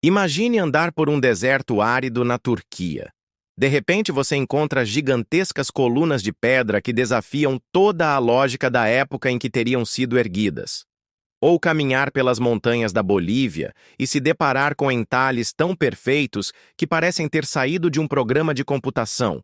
Imagine andar por um deserto árido na Turquia. De repente você encontra gigantescas colunas de pedra que desafiam toda a lógica da época em que teriam sido erguidas. Ou caminhar pelas montanhas da Bolívia e se deparar com entalhes tão perfeitos que parecem ter saído de um programa de computação.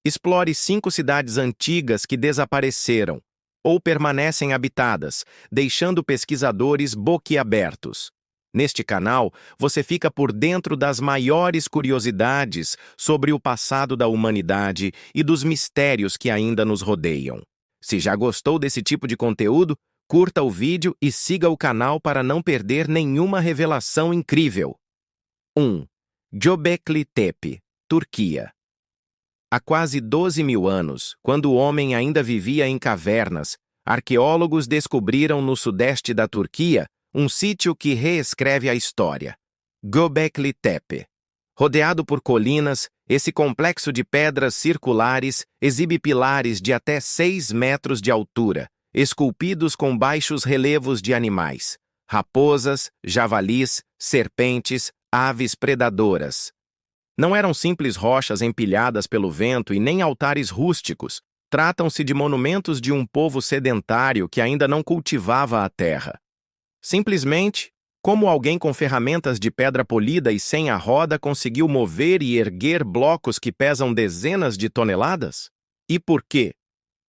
Explore 5 cidades antigas que desapareceram ou permanecem habitadas, deixando pesquisadores boquiabertos. Neste canal, você fica por dentro das maiores curiosidades sobre o passado da humanidade e dos mistérios que ainda nos rodeiam. Se já gostou desse tipo de conteúdo, curta o vídeo e siga o canal para não perder nenhuma revelação incrível. 1. Göbekli Tepe, Turquia. Há quase 12 mil anos, quando o homem ainda vivia em cavernas, arqueólogos descobriram no sudeste da Turquia um sítio que reescreve a história. Göbekli Tepe. Rodeado por colinas, esse complexo de pedras circulares exibe pilares de até 6 metros de altura, esculpidos com baixos relevos de animais, raposas, javalis, serpentes, aves predadoras. Não eram simples rochas empilhadas pelo vento e nem altares rústicos. Tratam-se de monumentos de um povo sedentário que ainda não cultivava a terra. Simplesmente, como alguém com ferramentas de pedra polida e sem a roda conseguiu mover e erguer blocos que pesam dezenas de toneladas? E por quê?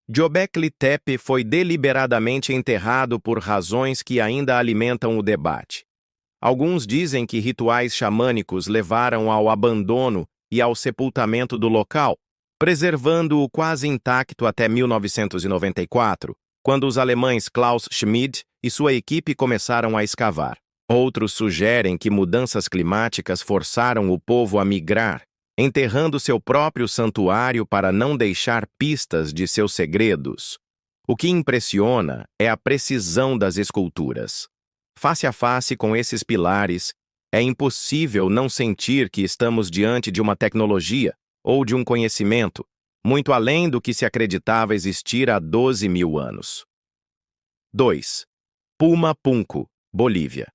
Göbekli Tepe foi deliberadamente enterrado por razões que ainda alimentam o debate. Alguns dizem que rituais xamânicos levaram ao abandono e ao sepultamento do local, preservando-o quase intacto até 1994, quando os alemães Klaus Schmid e sua equipe começaram a escavar. Outros sugerem que mudanças climáticas forçaram o povo a migrar, enterrando seu próprio santuário para não deixar pistas de seus segredos. O que impressiona é a precisão das esculturas. Face a face com esses pilares, é impossível não sentir que estamos diante de uma tecnologia ou de um conhecimento muito além do que se acreditava existir há 12 mil anos. 2. Puma Punku, Bolívia.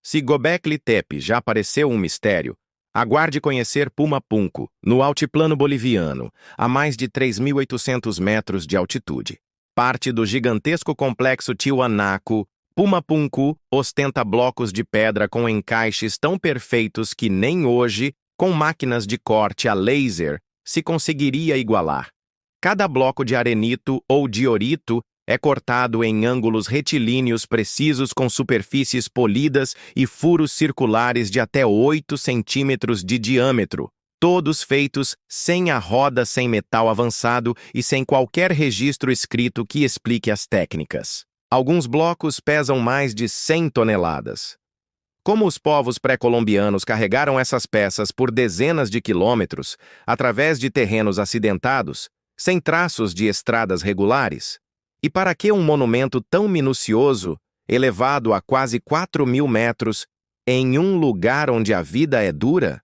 Se Göbekli Tepe já pareceu um mistério, aguarde conhecer Puma Punku, no altiplano boliviano, a mais de 3.800 metros de altitude. Parte do gigantesco complexo Tiwanaku, Puma Punku ostenta blocos de pedra com encaixes tão perfeitos que nem hoje, com máquinas de corte a laser, se conseguiria igualar. Cada bloco de arenito ou diorito é cortado em ângulos retilíneos precisos com superfícies polidas e furos circulares de até 8 centímetros de diâmetro, todos feitos sem a roda sem metal avançado e sem qualquer registro escrito que explique as técnicas. Alguns blocos pesam mais de 100 toneladas. Como os povos pré-colombianos carregaram essas peças por dezenas de quilômetros, através de terrenos acidentados, sem traços de estradas regulares? E para que um monumento tão minucioso, elevado a quase 4.000 metros, em um lugar onde a vida é dura?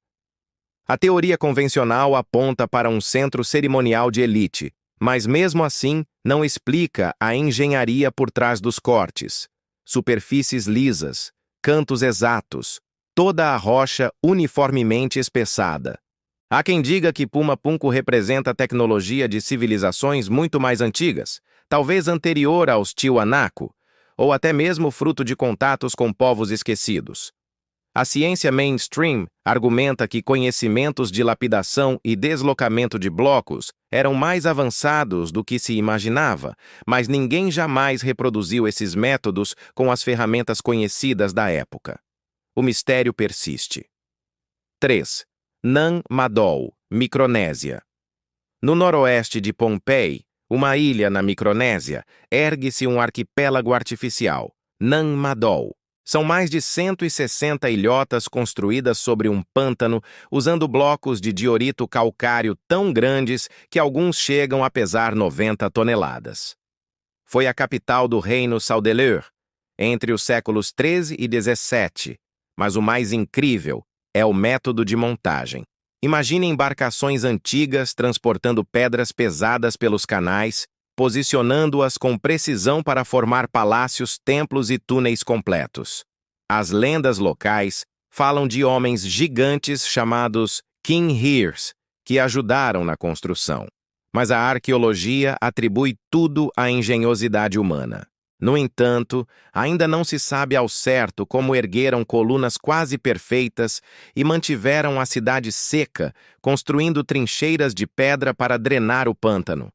A teoria convencional aponta para um centro cerimonial de elite, mas mesmo assim não explica a engenharia por trás dos cortes. Superfícies lisas, cantos exatos, toda a rocha uniformemente espessada. Há quem diga que Puma Punku representa a tecnologia de civilizações muito mais antigas, talvez anterior aos Tiwanaku, ou até mesmo fruto de contatos com povos esquecidos. A ciência mainstream argumenta que conhecimentos de lapidação e deslocamento de blocos eram mais avançados do que se imaginava, mas ninguém jamais reproduziu esses métodos com as ferramentas conhecidas da época. O mistério persiste. 3. Nan Madol, Micronésia. No noroeste de Pohnpei, uma ilha na Micronésia, ergue-se um arquipélago artificial, Nan Madol. São mais de 160 ilhotas construídas sobre um pântano usando blocos de diorito calcário tão grandes que alguns chegam a pesar 90 toneladas. Foi a capital do reino Saudeleur, entre os séculos 13 e 17, mas o mais incrível é o método de montagem. Imagine embarcações antigas transportando pedras pesadas pelos canais, posicionando-as com precisão para formar palácios, templos e túneis completos. As lendas locais falam de homens gigantes chamados Menhirs, que ajudaram na construção. Mas a arqueologia atribui tudo à engenhosidade humana. No entanto, ainda não se sabe ao certo como ergueram colunas quase perfeitas e mantiveram a cidade seca, construindo trincheiras de pedra para drenar o pântano.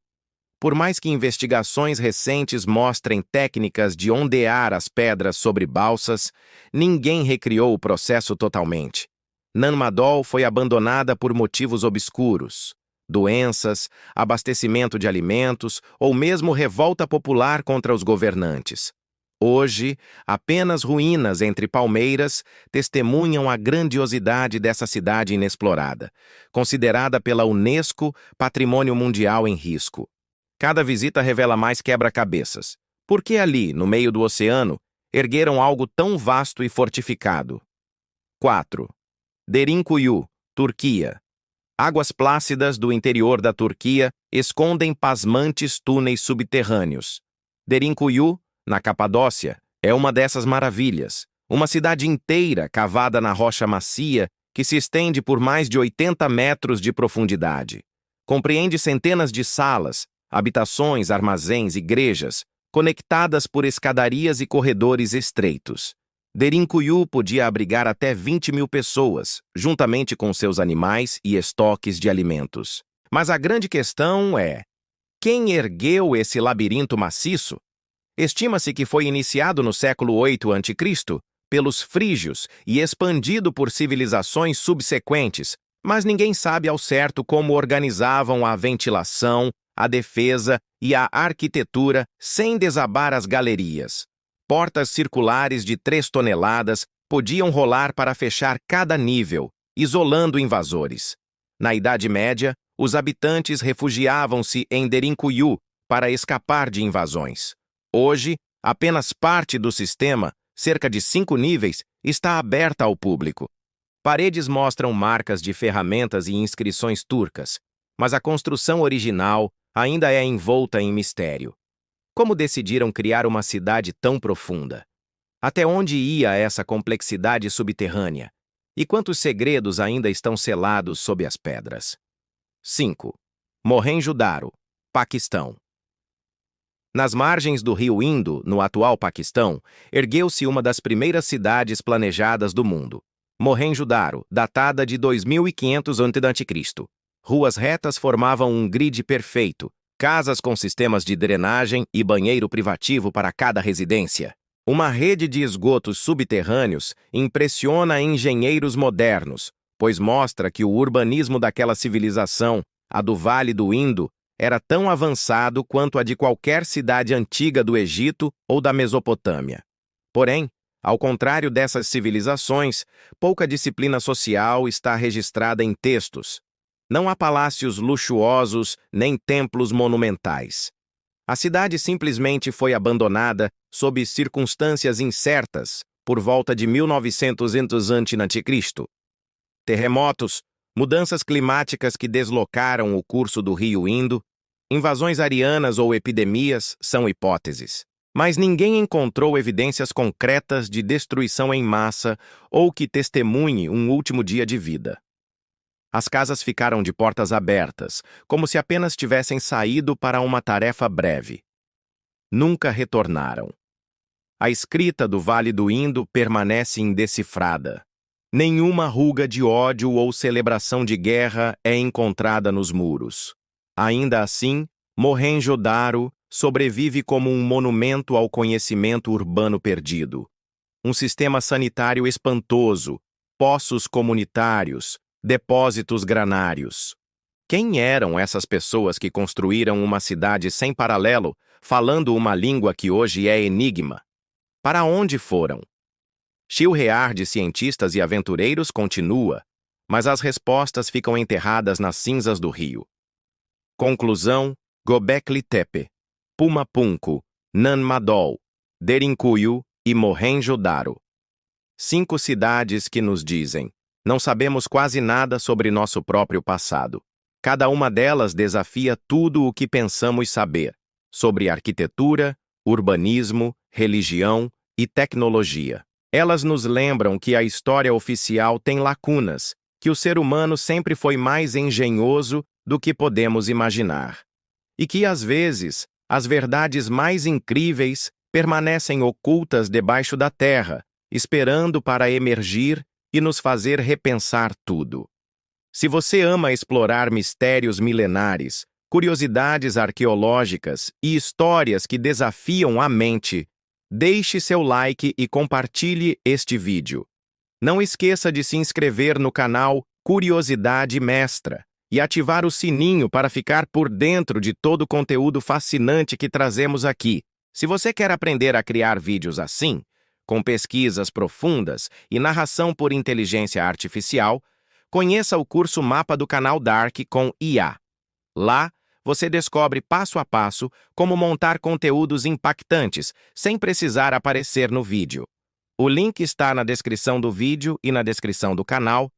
Por mais que investigações recentes mostrem técnicas de ondear as pedras sobre balsas, ninguém recriou o processo totalmente. Nan Madol foi abandonada por motivos obscuros. Doenças, abastecimento de alimentos ou mesmo revolta popular contra os governantes. Hoje, apenas ruínas entre palmeiras testemunham a grandiosidade dessa cidade inexplorada, considerada pela Unesco Patrimônio Mundial em Risco. Cada visita revela mais quebra-cabeças. Por que ali, no meio do oceano, ergueram algo tão vasto e fortificado? 4. Derinkuyu, Turquia. Águas plácidas do interior da Turquia escondem pasmantes túneis subterrâneos. Derinkuyu, na Capadócia, é uma dessas maravilhas. Uma cidade inteira cavada na rocha macia que se estende por mais de 80 metros de profundidade. Compreende centenas de salas, habitações, armazéns, igrejas, conectadas por escadarias e corredores estreitos. Derinkuyu podia abrigar até 20.000 pessoas, juntamente com seus animais e estoques de alimentos. Mas a grande questão é: quem ergueu esse labirinto maciço? Estima-se que foi iniciado no século 8 a.C. pelos frígios e expandido por civilizações subsequentes, mas ninguém sabe ao certo como organizavam a ventilação, a defesa e a arquitetura sem desabar as galerias. Portas circulares de 3 toneladas podiam rolar para fechar cada nível, isolando invasores. Na Idade Média, os habitantes refugiavam-se em Derinkuyu para escapar de invasões. Hoje, apenas parte do sistema, cerca de 5 níveis, está aberta ao público. Paredes mostram marcas de ferramentas e inscrições turcas, mas a construção original ainda é envolta em mistério. Como decidiram criar uma cidade tão profunda? Até onde ia essa complexidade subterrânea? E quantos segredos ainda estão selados sob as pedras? 5. Mohenjo-Daro, Paquistão. Nas margens do rio Indo, no atual Paquistão, ergueu-se uma das primeiras cidades planejadas do mundo. Mohenjo-Daro, datada de 2500 a.C. Ruas retas formavam um grid perfeito, casas com sistemas de drenagem e banheiro privativo para cada residência. Uma rede de esgotos subterrâneos impressiona engenheiros modernos, pois mostra que o urbanismo daquela civilização, a do Vale do Indo, era tão avançado quanto a de qualquer cidade antiga do Egito ou da Mesopotâmia. Porém, ao contrário dessas civilizações, pouca disciplina social está registrada em textos. Não há palácios luxuosos nem templos monumentais. A cidade simplesmente foi abandonada sob circunstâncias incertas por volta de 1900 a.C. Terremotos, mudanças climáticas que deslocaram o curso do rio Indo, invasões arianas ou epidemias são hipóteses. Mas ninguém encontrou evidências concretas de destruição em massa ou que testemunhe um último dia de vida. As casas ficaram de portas abertas, como se apenas tivessem saído para uma tarefa breve. Nunca retornaram. A escrita do Vale do Indo permanece indecifrada. Nenhuma ruga de ódio ou celebração de guerra é encontrada nos muros. Ainda assim, Mohenjo-Daro sobrevive como um monumento ao conhecimento urbano perdido. Um sistema sanitário espantoso, poços comunitários, depósitos granários. Quem eram essas pessoas que construíram uma cidade sem paralelo, falando uma língua que hoje é enigma? Para onde foram? Chilrear de cientistas e aventureiros continua, mas as respostas ficam enterradas nas cinzas do rio. Conclusão: Göbekli Tepe, Pumapunku, Nan Madol, Derinkuyu e Mohenjo-Daro. 5 cidades que nos dizem: não sabemos quase nada sobre nosso próprio passado. Cada uma delas desafia tudo o que pensamos saber sobre arquitetura, urbanismo, religião e tecnologia. Elas nos lembram que a história oficial tem lacunas, que o ser humano sempre foi mais engenhoso do que podemos imaginar. E que, às vezes, as verdades mais incríveis permanecem ocultas debaixo da terra, esperando para emergir e nos fazer repensar tudo. Se você ama explorar mistérios milenares, curiosidades arqueológicas e histórias que desafiam a mente, deixe seu like e compartilhe este vídeo. Não esqueça de se inscrever no canal Curiosidade Mestra e ativar o sininho para ficar por dentro de todo o conteúdo fascinante que trazemos aqui. Se você quer aprender a criar vídeos assim, com pesquisas profundas e narração por inteligência artificial, conheça o curso Mapa do Canal Dark com IA. Lá, você descobre passo a passo como montar conteúdos impactantes sem precisar aparecer no vídeo. O link está na descrição do vídeo e na descrição do canal.